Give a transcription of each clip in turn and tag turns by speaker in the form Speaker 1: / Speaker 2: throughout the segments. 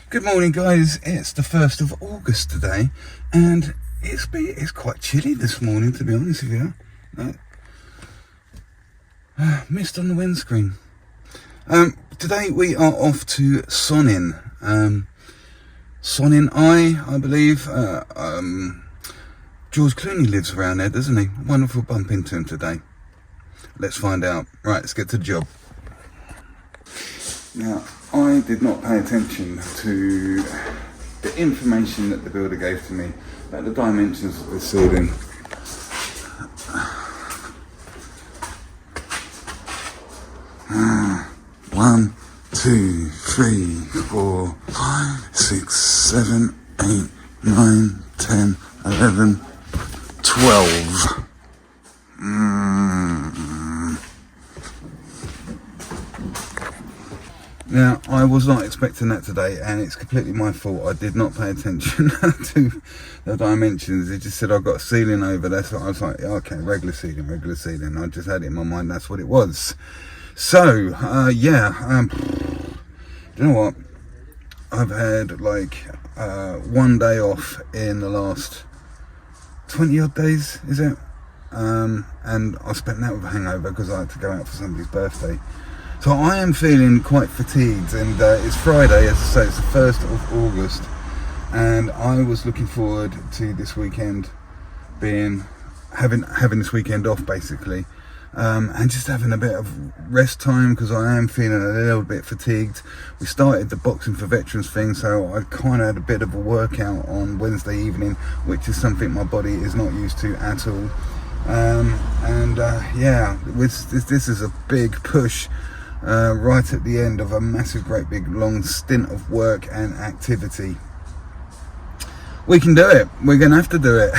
Speaker 1: Good morning, guys. It's the 1st of August today, and it's quite chilly this morning, to be honest with you. Mist on the windscreen. Today we are off to Sonin. Sonin, I believe. George Clooney lives around there, doesn't he? Wonderful bump into him today. Let's find out. Right, let's get to the job. Now, I did not pay attention to the information that the builder gave to me about the dimensions of the ceiling. One, 2, 3, 4, 5, 6, 7, 8, 9, 10, 11, 12. Now, I was not expecting that today, and it's completely my fault. I did not pay attention to the dimensions. It just said I've got a ceiling over. That's what I was like, okay, regular ceiling. I just had it in my mind, that's what it was. So, you know what? I've had like 1 day off in the last 20 odd days, is it? And I spent that with a hangover because I had to go out for somebody's birthday. So I am feeling quite fatigued, and it's Friday, as I say, it's the 1st of August, and I was looking forward to this weekend having this weekend off, basically, and just having a bit of rest time, because I am feeling a little bit fatigued. We started the Boxing for Veterans thing, so I kind of had a bit of a workout on Wednesday evening, which is something my body is not used to at all. This is a big push. Right at the end of a massive, great big long stint of work and activity. We can do it. We're going to have to do it.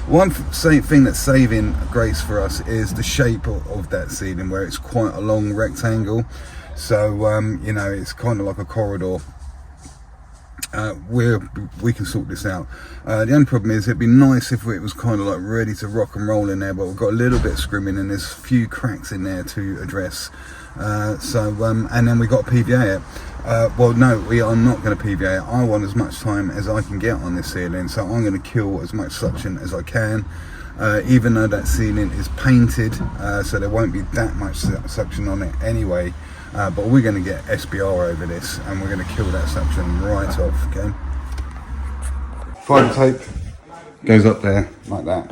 Speaker 1: One thing that's saving grace for us is the shape of that ceiling, where it's quite a long rectangle. So, it's kind of like a corridor. We can sort this out. The only problem is it'd be nice if it was kind of like ready to rock and roll in there, but we've got a little bit of scrimming and there's a few cracks in there to address. And then we got to PVA it. Well, no, we are not going to PVA it. I want as much time as I can get on this ceiling, so I'm going to kill as much suction as I can. Even though that ceiling is painted, so there won't be that much suction on it anyway. But we're going to get SBR over this, and we're going to kill that suction right off, okay? Fiber tape goes up there like that.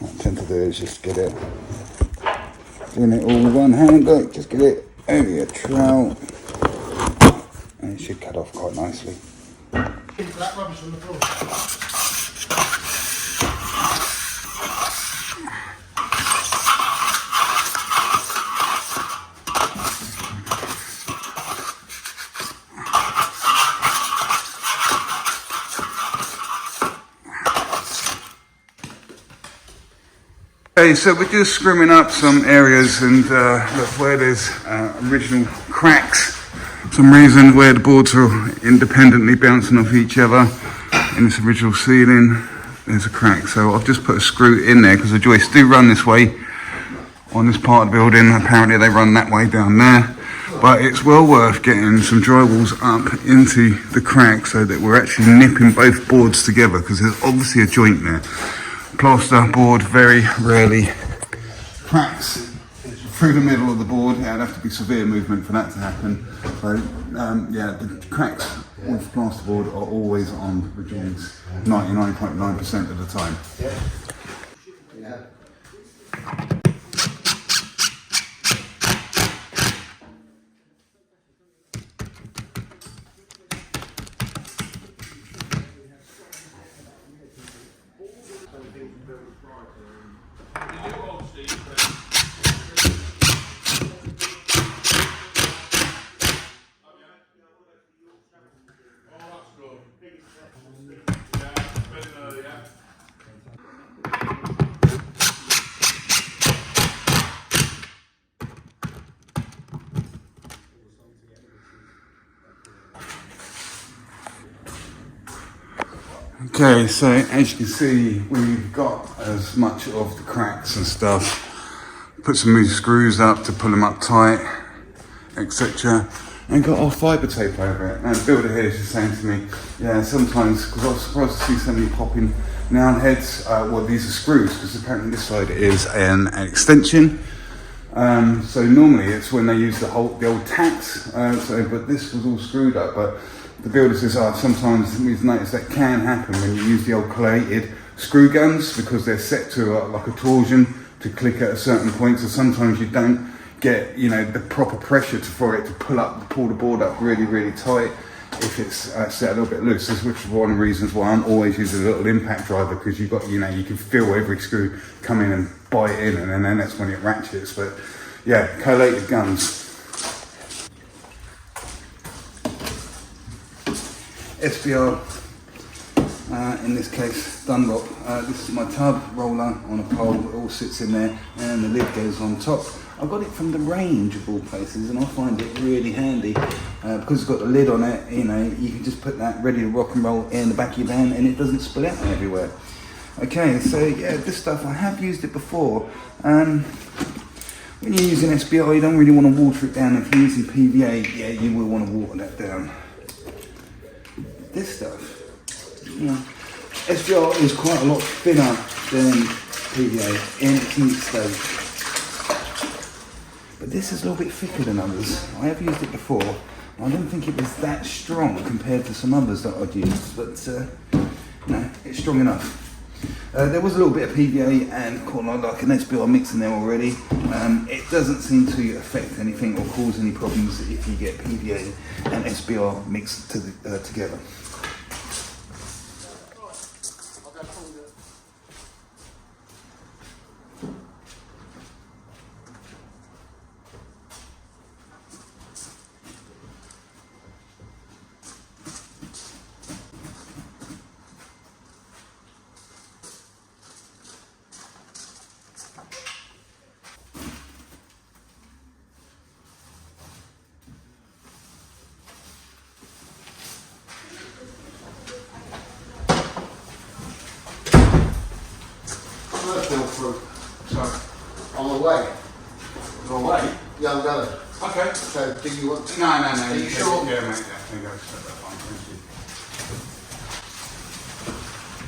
Speaker 1: What I tend to do is just get it, doing it all with one hand, look, just get it over your trowel, and it should cut off quite nicely.
Speaker 2: Black rubbish on the floor.
Speaker 1: Okay, so we're just scrimming up some areas, and look where there's original cracks, some reason where the boards are independently bouncing off each other in this original ceiling. There's a crack, so I've just put a screw in there because the joists do run this way on this part of the building. Apparently they run that way down there, but it's well worth getting some drywalls up into the crack so that we're actually nipping both boards together, because there's obviously a joint there. Plaster board very rarely cracks through the middle of the board. Yeah, it'd have to be severe movement for that to happen. So the cracks with plasterboard are always on the joints 99.9% of the time. Yeah. Okay, so as you can see, we've got as much of the cracks and stuff. Put some new screws up to pull them up tight, etc. and got our fibre tape over it. And the builder here is just saying to me, yeah, sometimes, because I was surprised to see so many popping noun heads, well, these are screws, because apparently this side is an extension. So normally it's when they use the old tacks, but this was all screwed up. But the builder says, sometimes we've noticed that can happen when you use the old collated screw guns, because they're set to like a torsion to click at a certain point. So sometimes you don't get, you know, the proper pressure for it to pull the board up really, really tight if it's set a little bit loose. Which is one of the reasons why I'm always using a little impact driver, because you've got, you know, you can feel every screw come in and bite in, and then that's when it ratchets. But yeah, collated guns. SBR, in this case Dunlop. This is my tub roller on a pole. It all sits in there, and the lid goes on top. I got it from the range of all places, and I find it really handy because it's got the lid on it. You know, you can just put that ready to rock and roll in the back of your van, and it doesn't spill out everywhere. Okay, so yeah, this stuff, I have used it before. When you're using SBR, you don't really want to water it down. If you're using PVA, yeah, you will want to water that down. This stuff, you know, SBR is quite a lot thinner than PVA in its neat state. But this is a little bit thicker than others. I have used it before. I don't think it was that strong compared to some others that I'd used, but no, it's strong enough. There was a little bit of PVA and like an SBR mix in there already. It doesn't seem to affect anything or cause any problems if you get PVA and SBR mixed together.
Speaker 2: So, on the way.
Speaker 1: On the way?
Speaker 2: Yeah, I'm going.
Speaker 1: Okay.
Speaker 2: So, do you want to?
Speaker 1: No.
Speaker 2: Are you sure?
Speaker 1: Yeah, mate. Yeah, I think I'll set that one. Thank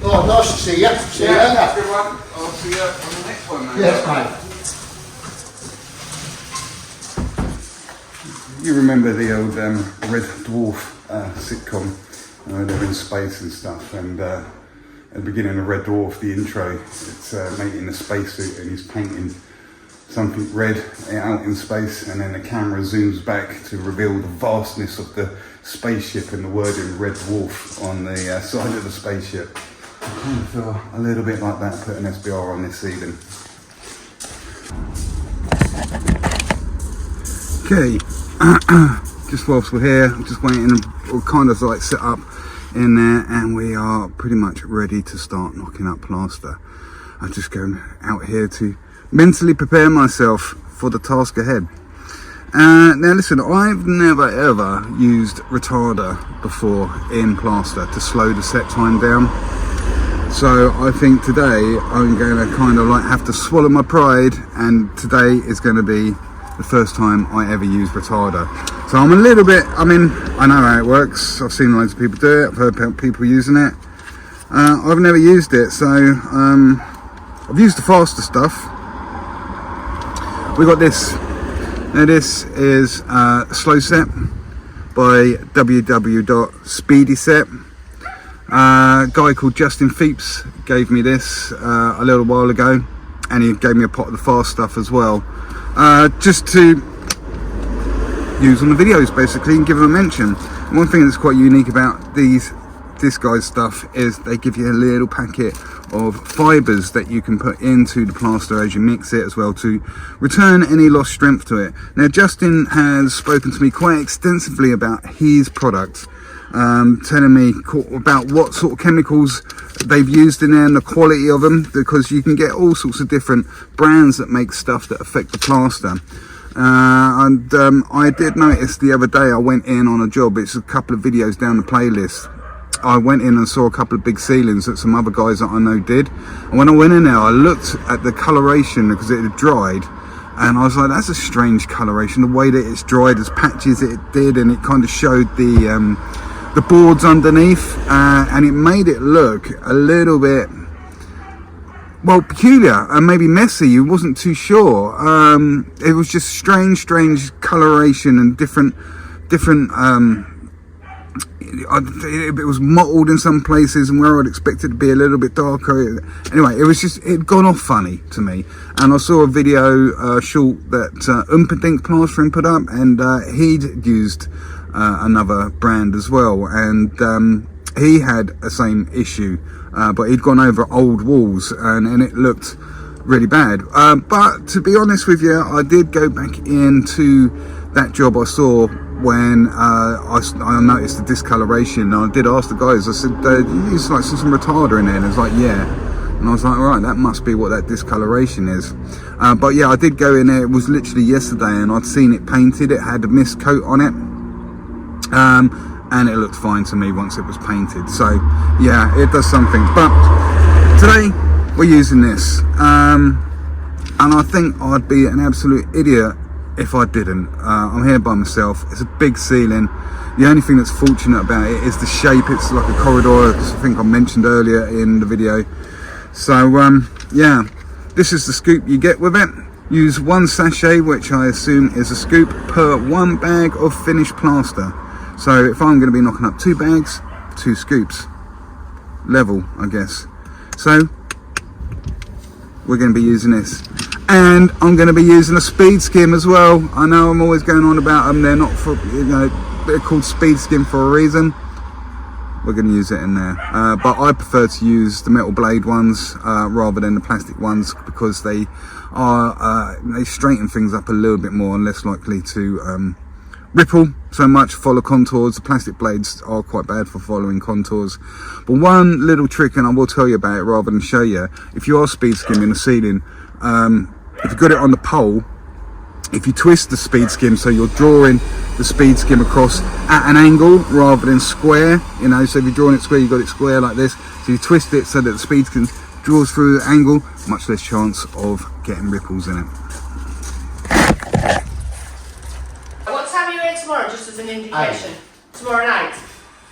Speaker 1: you.
Speaker 2: Oh, nice to see you. See you later.
Speaker 1: Have a good one. I'll see you on the next one, mate.
Speaker 2: Yes, mate.
Speaker 1: You remember the old Red Dwarf sitcom? They're in space and stuff, and at the beginning of Red Dwarf, the intro, it's mate in a spacesuit and he's painting something red out in space, and then the camera zooms back to reveal the vastness of the spaceship and the wording Red Dwarf on the side of the spaceship. I kind of feel a little bit like that putting SBR on this ceiling. Okay, just whilst we're here, I'm just waiting, we're kind of like set up in there, and we are pretty much ready to start knocking up plaster. I'm just going out here to mentally prepare myself for the task ahead. Now listen, I've never ever used retarder before in plaster to slow the set time down. So I think today I'm going to kind of like have to swallow my pride, and today is going to be the first time I ever use retarder. So I'm a little bit, I mean, I know how it works. I've seen loads of people do it. I've heard people using it. I've never used it, so I've used the faster stuff. We got this. Now this is Slow Set by www.speedyset. A guy called Justin Feeps gave me this a little while ago, and he gave me a pot of the fast stuff as well, just to use on the videos basically and give them a mention. And one thing that's quite unique about this guy's stuff is they give you a little packet of fibres that you can put into the plaster as you mix it as well, to return any lost strength to it. Now Justin has spoken to me quite extensively about his product, telling me about what sort of chemicals they've used in there and the quality of them, because you can get all sorts of different brands that make stuff that affect the plaster. I did notice the other day, I went in on a job, it's a couple of videos down the playlist, I went in and saw a couple of big ceilings that some other guys that I know did, and when I went in there I looked at the coloration because it had dried, And I was like, that's a strange coloration. The way that it's dried as patches it did, and it kind of showed the boards underneath, and it made it look a little bit, well, peculiar and maybe messy. You wasn't too sure. It was just strange coloration and different. It was mottled in some places, and where I'd expect it to be a little bit darker. Anyway, it'd gone off funny to me. And I saw a video short that BAGS Plastering put up, and he'd used another brand as well, and he had the same issue, but he'd gone over old walls, and it looked really bad. But to be honest with you, I did go back into that job I saw when I noticed the discoloration, and I did ask the guys, I said, you used like some retarder in there? And it was like, yeah. And I was like, right, that must be what that discoloration is. But yeah, I did go in there. It was literally yesterday, and I'd seen it painted. It had a mist coat on it, and it looked fine to me once it was painted. So yeah, it does something. But today we're using this, and I think I'd be an absolute idiot if I didn't. I'm here by myself. It's a big ceiling. The only thing that's fortunate about it is the shape. It's like a corridor, I think I mentioned earlier in the video. So yeah, this is the scoop you get with it. Use 1 sachet, which I assume is a scoop, per 1 bag of finished plaster. So if I'm going to be knocking up 2 bags, 2 scoops. Level, I guess. So we're going to be using this. And I'm going to be using a speed skim as well. I know I'm always going on about them. They're not for, you know, they're called speed skim for a reason. We're going to use it in there. But I prefer to use the metal blade ones rather than the plastic ones, because they are they straighten things up a little bit more and less likely to ripple so much, follow contours. The plastic blades are quite bad for following contours. But one little trick, and I will tell you about it rather than show you, if you are speed skimming the ceiling, if you've got it on the pole, if you twist the speed skim so you're drawing the speed skim across at an angle rather than square, you know, so if you're drawing it square, you've got it square like this, so you twist it so that the speed skim draws through the angle, much less chance of getting ripples in it.
Speaker 3: What time are you here tomorrow, just as an indication? Tomorrow night?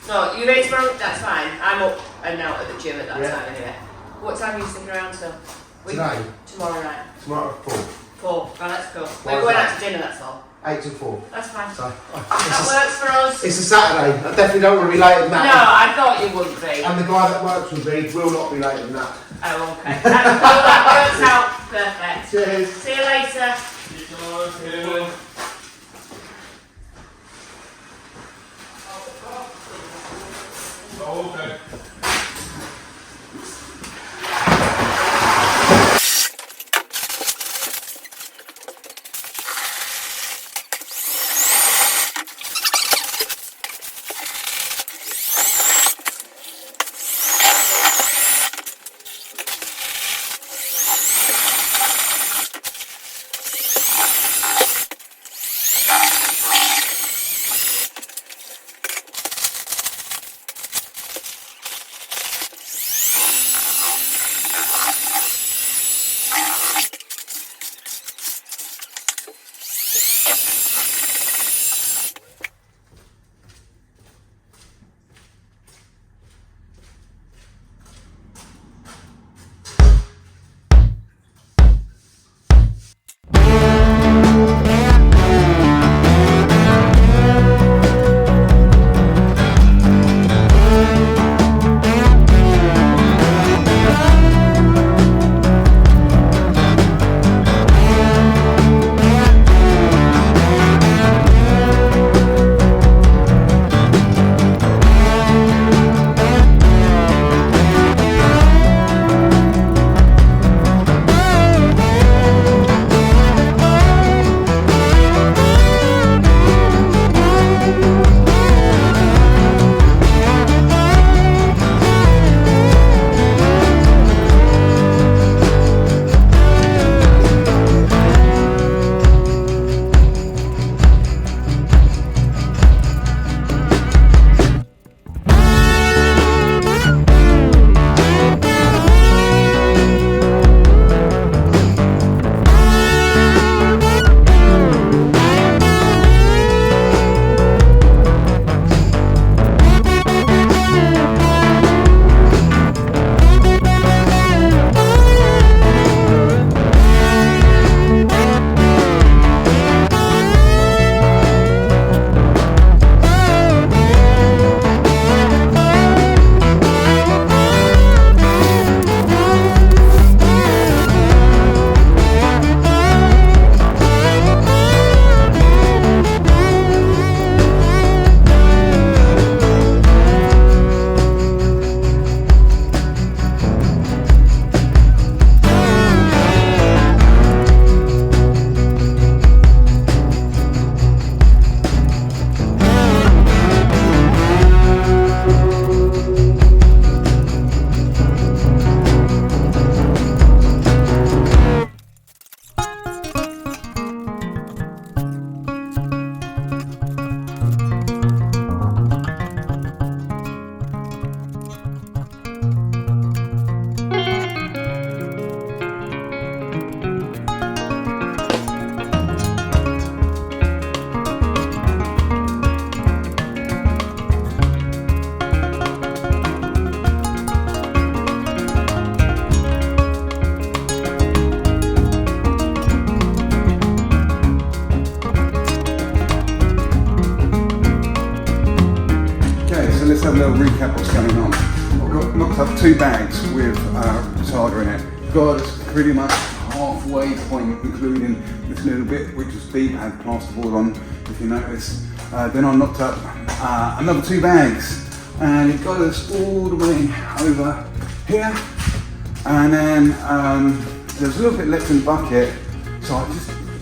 Speaker 3: No, you're here tomorrow, that's fine. I'm up and out at the gym at that time anyway. What time are you sticking around till?
Speaker 2: Today?
Speaker 3: Tomorrow night.
Speaker 2: Tomorrow at 4.
Speaker 3: 4. Well, let's go. We're going out to dinner, that's all.
Speaker 2: 8 to 4.
Speaker 3: That's fine.
Speaker 2: So,
Speaker 3: That works for us.
Speaker 2: it's a Saturday. I definitely don't want to be later than
Speaker 3: No,
Speaker 2: that.
Speaker 3: I thought you wouldn't be.
Speaker 2: And the guy that works with me will not be later than that.
Speaker 3: Oh, okay. That works out perfect.
Speaker 2: Cheers.
Speaker 3: See you later.
Speaker 4: Okay.
Speaker 1: have a little recap of what's going on. I've got knocked up 2 bags with retarder in it. Got pretty much halfway point, including this little bit which was deep, had plasterboard on, if you notice. Then I knocked up another 2 bags, and it got us all the way over here. And then there's a little bit left in the bucket, so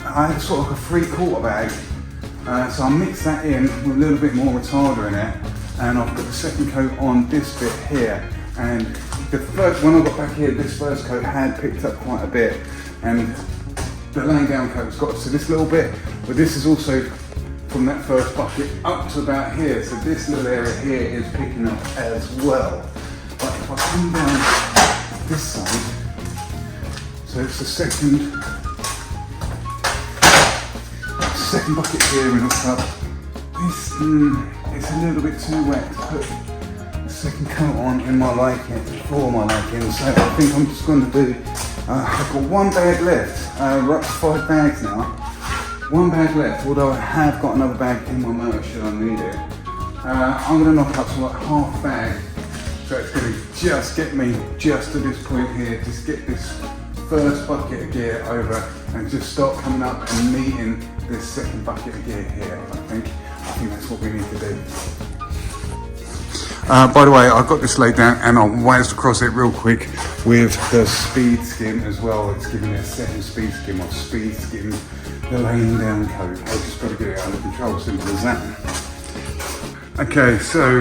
Speaker 1: I had sort of like a 3/4 bag. So I mixed that in with a little bit more retarder in it, and I've put the second coat on this bit here. And when I got back here, this first coat had picked up quite a bit, and the laying down coat's got to this little bit, but this is also from that first bucket up to about here, so this little area here is picking up as well. But if I come down this side, so it's the second bucket here in the tub. This it's a little bit too wet to put the second coat on in my liking, for my liking, so I think I'm just going to do, I've got 1 bag left, we're up to 5 bags now. 1 bag left, although I have got another bag in my motor should I need it. I'm going to knock up to like half bag, so it's going to just get me just to this point here, just get this first bucket of gear over and just start coming up and meeting this second bucket of gear here. I think that's what we need to do. By the way, I've got this laid down and I'll whizzed across it real quick with the speed skim as well. It's giving me a second speed skim. I've speed skimmed the laying down coat. I've just got to get it under control, simple as that. Okay, so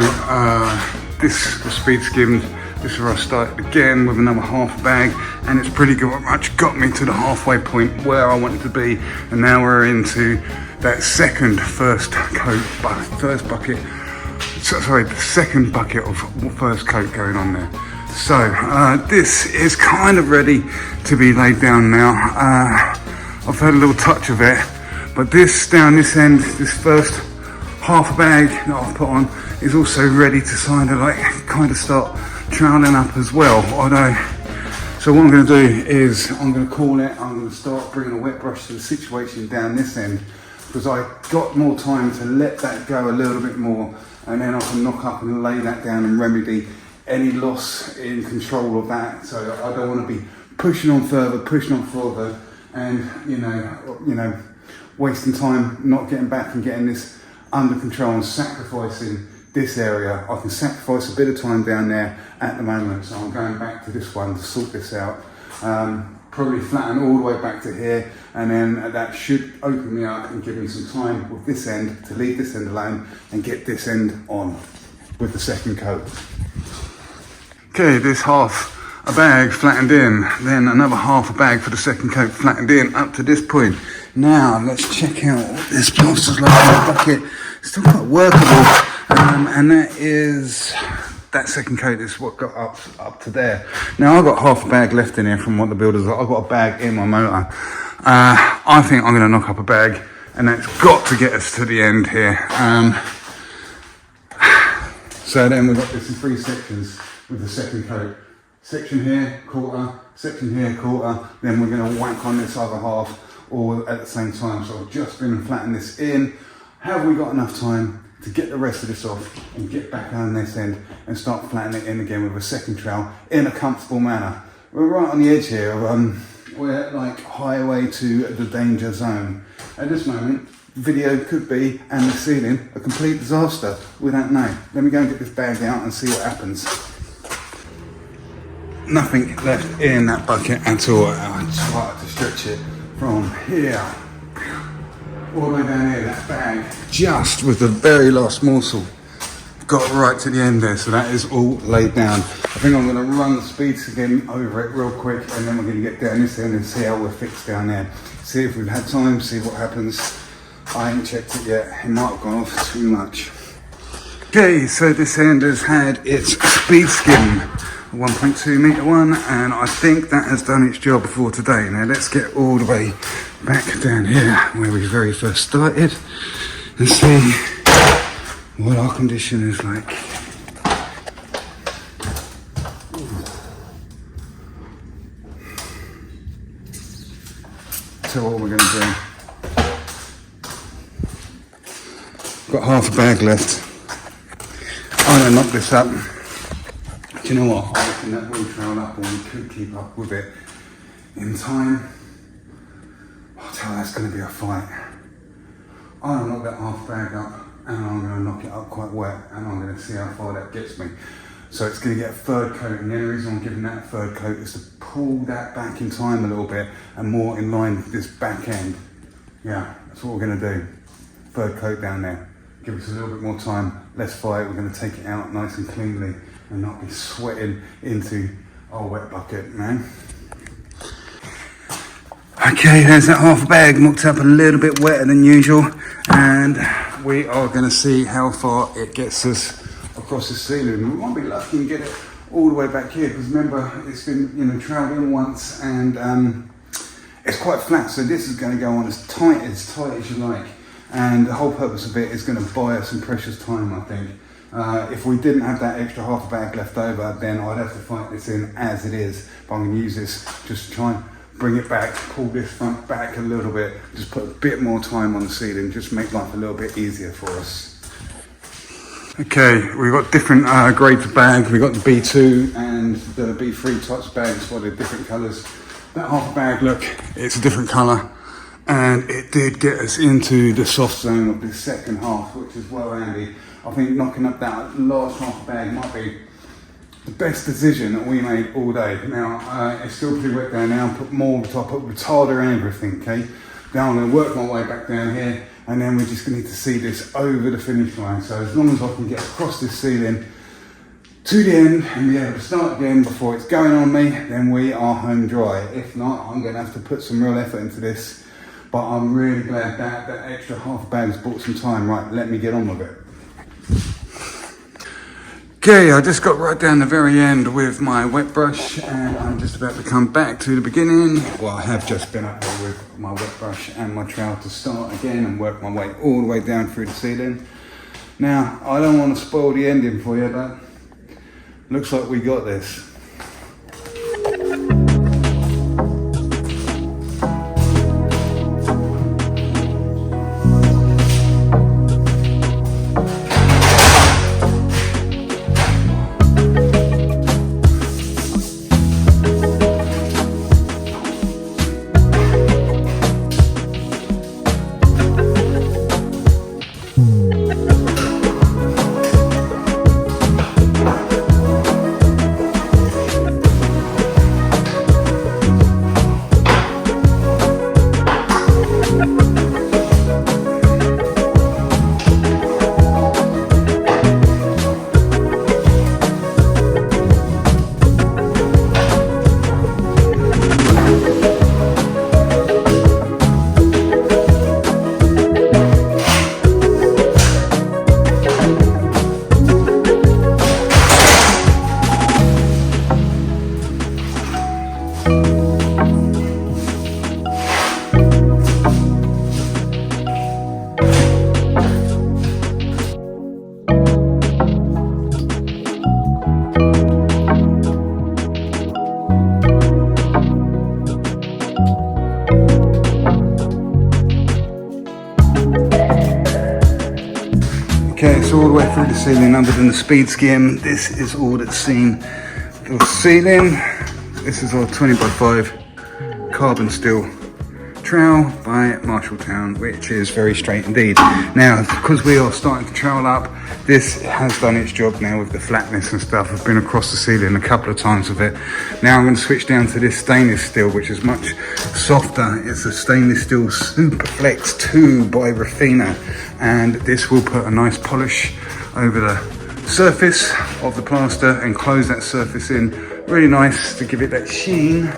Speaker 1: this was speed skimmed. This is where I started again with another half bag, and it's pretty much got me to the halfway point where I wanted to be. And now we're into that the second bucket of first coat going on there. So this is kind of ready to be laid down now. I've had a little touch of it, but this down this end, this first half a bag that I've put on is also ready to kind of start troweling up as well. So what I'm going to do is I'm going to call it, I'm going to start bringing a wet brush to the situation down this end, because I got more time to let that go a little bit more, and then I can knock up and lay that down and remedy any loss in control of that. So I don't want to be pushing on further, and you know, wasting time not getting back and getting this under control and sacrificing this area. I can sacrifice a bit of time down there at the moment, so I'm going back to this one to sort this out. Probably flatten all the way back to here, and then that should open me up and give me some time with this end to leave this end alone and get this end on with the second coat. Okay, this half a bag flattened in, then another half a bag for the second coat flattened in up to this point. Now let's check out what this plaster's like in the bucket. It's still quite workable, and that second coat is what got up to there. Now I've got half a bag left in here from what the builders got. I've got a bag in my motor. I think I'm going to knock up a bag, and that's got to get us to the end here. So then we've got this in 3 sections with the second coat. Section here, quarter, section here, quarter. Then we're going to whack on this other half all at the same time. So I've just been and flattened this in. Have we got enough time to get the rest of this off and get back on this end and start flattening it in again with a second trowel in a comfortable manner? We're right on the edge here. We're like highway to the danger zone. At this moment, video could be, and the ceiling, a complete disaster. We don't know. Let me go and get this bag out and see what happens. Nothing left in that bucket at all. I tried to stretch it from here all the way down here, that bag, just with the very last morsel, got right to the end there, so that is all laid down. I think I'm going to run the speeds again over it real quick, and then we're going to get down this end and see how we're fixed down there. See if we've had time, see what happens. I ain't checked it yet, it might have gone off too much. Okay, so this end has had its speed skim, 1.2 metre one, and I think that has done its job for today. Now let's get all the way back down here where we very first started and see what our condition is like. So what we're going to do, got half a bag left. I'm gonna knock this up. Do you know what? I reckon that will trail up, and we could keep up with it in time. I'll tell you, that's gonna be a fight. I'm gonna knock that half bag up, and I'm gonna knock it up quite wet, and I'm gonna see how far that gets me. So it's gonna get a third coat, and the only reason I'm giving that a third coat is to pull that back in time a little bit, and more in line with this back end. Yeah, that's what we're gonna do. Third coat down there. Give us a little bit more time, less fight. We're gonna take it out nice and cleanly, and not be sweating into our wet bucket, man. Okay, there's that half bag knocked up a little bit wetter than usual, and we are going to see how far it gets us across the ceiling. We might be lucky and get it all the way back here, because remember, it's been, you know, trailed in once, and it's quite flat, so this is going to go on as tight as you like, and the whole purpose of it is going to buy us some precious time, I think. If we didn't have that extra half bag left over, then I'd have to fight this in as it is, but I'm going to use this just to try and bring it back, pull this front back a little bit, just put a bit more time on the ceiling, just make life a little bit easier for us. Okay, we've got different grades of bag. We've got the B2 and the B3 types of bags, for the different colours. That half bag, look, it's a different colour, and it did get us into the soft zone of the second half, which is well handy. I think knocking up that last half bag might be the best decision that we made all day. Now, it's still pretty wet down now. Put more on top, put retarder and everything, okay? Now I'm going to work my way back down here, and then we're just going to need to see this over the finish line. So as long as I can get across this ceiling to the end and be able to start again before it's going on me, then we are home dry. If not, I'm going to have to put some real effort into this. But I'm really glad that that extra half bag's bought some time. Right, let me get on with it. Okay, I just got right down the very end with my wet brush, and I'm just about to come back to the beginning. Well, I have just been up there with my wet brush and my trowel to start again and work my way all the way down through the ceiling. Now, I don't want to spoil the ending for you, but looks like we got this. Okay, it's all the way through the ceiling other than the speed skim. This is all that's seen the ceiling. This is our 20x5 carbon steel trowel by Marshalltown, which is very straight indeed. Now, because we are starting to trowel up, this has done its job now with the flatness and stuff. I've been across the ceiling a couple of times with it. Now I'm going to switch down to this stainless steel, which is much softer. It's a stainless steel Superflex 2 by Rafina, and this will put a nice polish over the surface of the plaster and close that surface in really nice to give it that sheen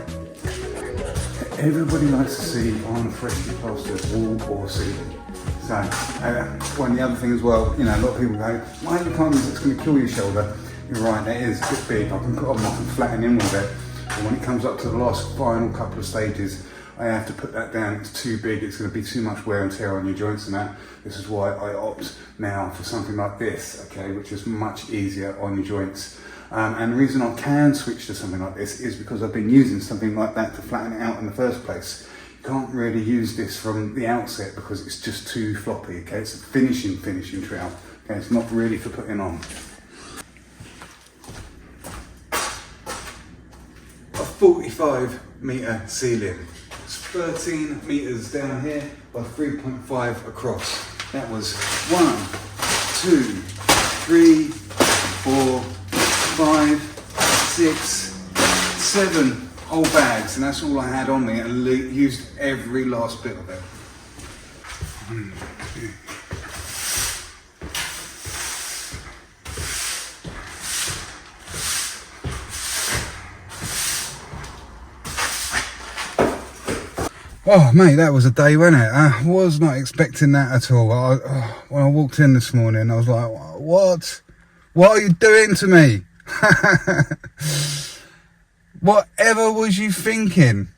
Speaker 1: everybody likes to see on freshly plastered wall or ceiling. So, one of the other things as well, you know, a lot of people go, why you can't use it, it's going to kill your shoulder. You're right, that is a bit big. I can put on and flatten in with it. But when it comes up to the last final couple of stages, I have to put that down. It's too big, it's going to be too much wear and tear on your joints and that. This is why I opt now for something like this, okay, which is much easier on your joints. And the reason I can switch to something like this is because I've been using something like that to flatten it out in the first place. You can't really use this from the outset because it's just too floppy, okay? It's a finishing trowel, okay? It's not really for putting on. 45-metre ceiling. It's 13 metres down here by 3.5 across. That was 1, 2, 3, 4, 5, 6, 7 whole bags, and that's all I had on me, and used every last bit of it. 1, 2. Oh mate, that was a day, wasn't it? I was not expecting that at all. When I walked in this morning, I was like, what? What are you doing to me? Whatever was you thinking?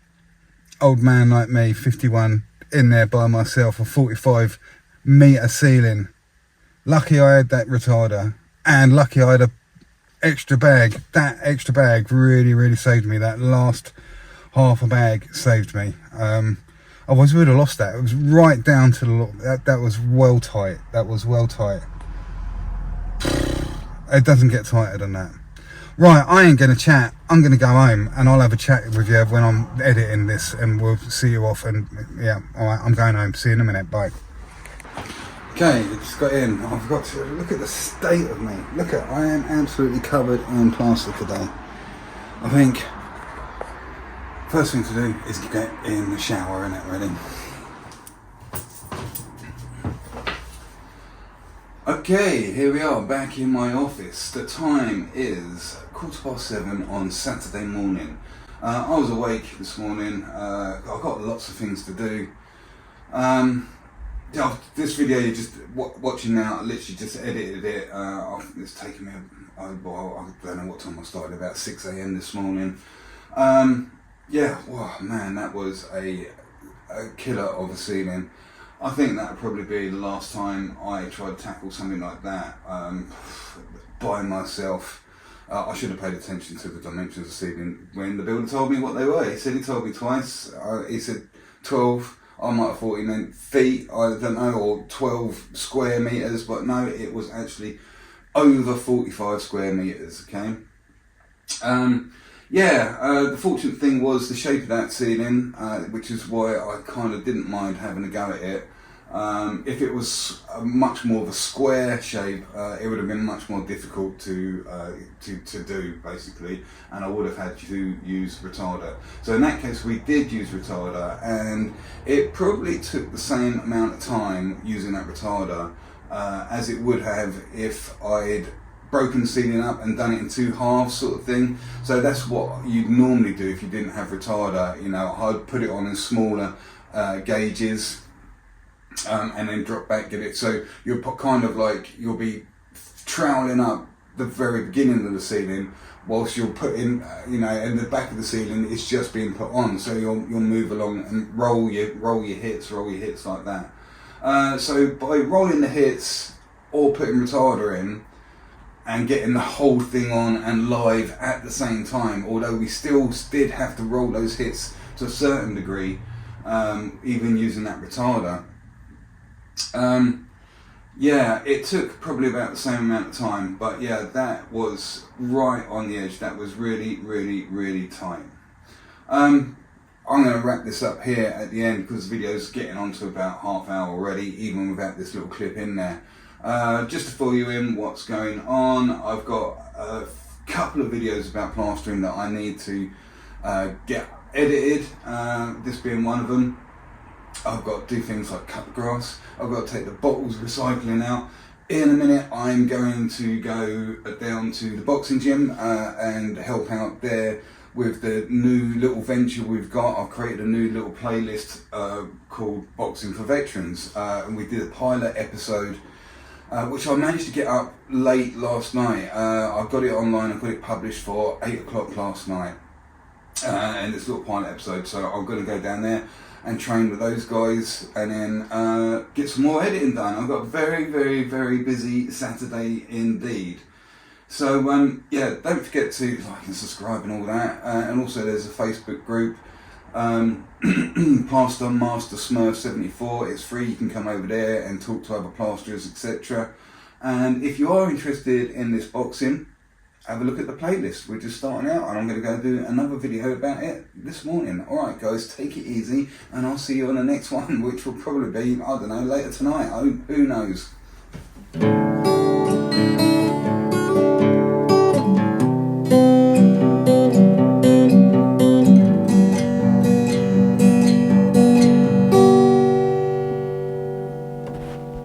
Speaker 1: Old man like me, 51, in there by myself, a 45-metre ceiling. Lucky I had that retarder, and lucky I had a extra bag. That extra bag really saved me. That last half a bag saved me. Otherwise we would have lost that. It was right down to the that was well tight. That was well tight. It doesn't get tighter than that. Right, I ain't gonna chat. I'm gonna go home and I'll have a chat with you when I'm editing this, and we'll see you off. And yeah, all right, I'm going home. See you in a minute. Bye. Okay, just got in. I forgot to look at the state of me. Look at, I am absolutely covered in plaster today. I think first thing to do is get in the shower and get ready. Okay, here we are back in my office. The time is 7:15 on Saturday morning. I was awake this morning. I've got lots of things to do. This video you're just watching now, I literally just edited it. It's taken me, I don't know what time I started, about 6 AM this morning. Yeah, well, man, that was a killer of a ceiling. I think that would probably be the last time I tried to tackle something like that by myself. I should have paid attention to the dimensions of the ceiling when the builder told me what they were. He told me twice. He said 12. I might have thought he meant feet, I don't know, or 12 square metres, but no, it was actually over 45 square metres, okay? The fortunate thing was the shape of that ceiling, which is why I kind of didn't mind having a go at it. If it was much more of a square shape, it would have been much more difficult to do, basically, and I would have had to use retarder. So in that case, we did use retarder, and it probably took the same amount of time using that retarder as it would have if I'd broken the ceiling up and done it in two halves, sort of thing. So that's what you'd normally do if you didn't have retarder. You know, I'd put it on in smaller gauges and then drop back, get it. So you'll kind of like, you'll be troweling up the very beginning of the ceiling whilst you're putting, in the back of the ceiling it's just being put on. So you'll move along and roll your hits like that. So by rolling the hits or putting retarder in, and getting the whole thing on and live at the same time, although we still did have to roll those hits to a certain degree, even using that retarder. It took probably about the same amount of time, but yeah, that was right on the edge. That was really tight. I'm going to wrap this up here at the end because the video's getting on to about half hour already, even without this little clip in there. Just to fill you in what's going on, I've got a couple of videos about plastering that I need to get edited, this being one of them. I've got to do things like cut the grass, I've got to take the bottles recycling out. In a minute I'm going to go down to the boxing gym and help out there with the new little venture we've got. I've created a new little playlist called Boxing for Veterans, and we did a pilot episode which I managed to get up late last night. I got it online, I got it published for 8 o'clock last night, and it's a little pilot episode, so I'm going to go down there and train with those guys and then get some more editing done. I've got a very busy Saturday indeed. So don't forget to like and subscribe and all that, and also there's a Facebook group, Plaster Master Smurf 74. It's free, you can come over there and talk to other plasterers, etc. And if you are interested in this boxing, have a look at the playlist. We're just starting out, and I'm going to go do another video about it this morning. Alright guys, take it easy, and I'll see you on the next one, which will probably be, I don't know, later tonight. Who knows?